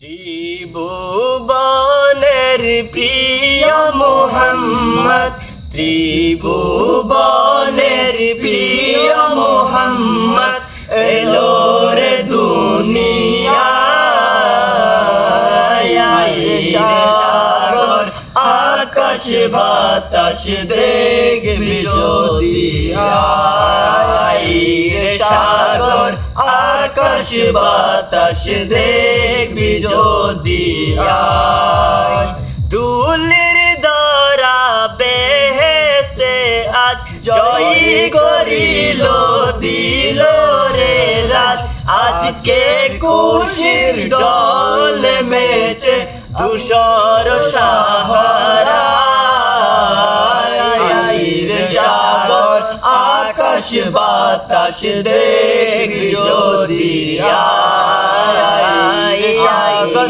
ত্রিভুবনের প্রিয় মুহাম্মদ, ত্রিভুবনের প্রিয় মুহাম্মদ এলো রে দুনিয়ায়। সাগর আকাশ বাতাস দেখবি যদি সাগর আকাশ বাতাস দেখবি যদি দুলির দরা বেহেশতে আজ জয় করিল দিল রে রাজ। আজকে খুশির ডল মেছে ধূসর সাহারা। সাগর আকাশ বাতাস দেখবি যদি সাগর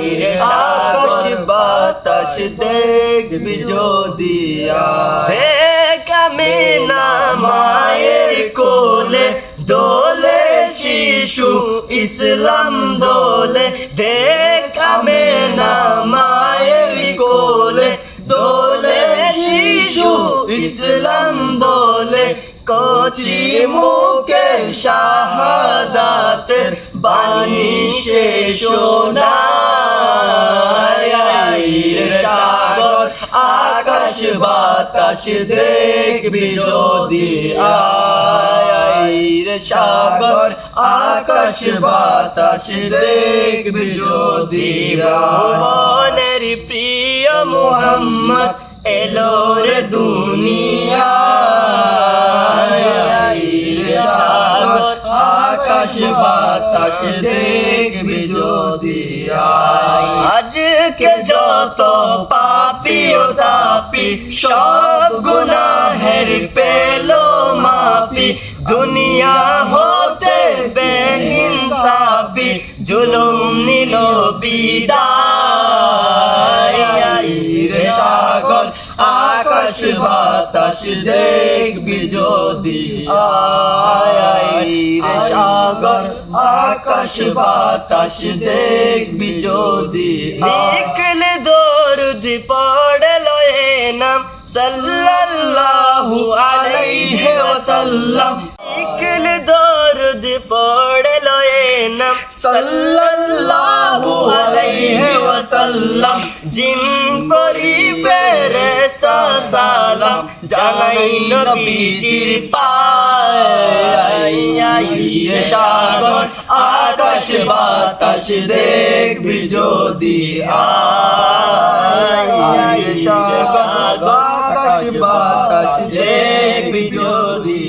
আকাশ বাতাস দেখবি যদি কামিনা মায়ের কোলে দোলে শিশু ইসলাম দোলে। কামিনা মায়ের কোলে দোলে শিশু ইসলাম দোলে। কচি মুখে শাহাদাতের বাণী সে শোনায়। সাগর আকাশ বাতাস দেখবি যদি সাগর আকাশ বাতাস দেখবি যদি। মনের প্রিয় মুহাম্মদ এলো রে দুনিয়ায়। সাগর আকাশ বাতাস দেখবি যদি। আজকে যত পাপী ও তাপী সব গুনাহের পেলো মাফি। দুনিয়া হতে বেইনসাফি জুলুম নিল বিদায়। সাগর আকাশ বাতাস দেখবি যদি সাগর আকাশ বাতাস দেখবি যদি। লিখলে দরুদ পড়লো এ নাম সাল্লাল্লাহু আলাইহি ওয়াসাল্লাম। লিখলে দরুদ পড়লো এ নাম সাল্লাল্লাহু আলাইহি ওয়াসাল্লাম। জিন পরি ফেরেশতা সালাম জানাই নবীজির পায়। সাগর আকাশ বাতাস দেখবি যদি সাগর আকাশ বাতাস দেখবি যদি।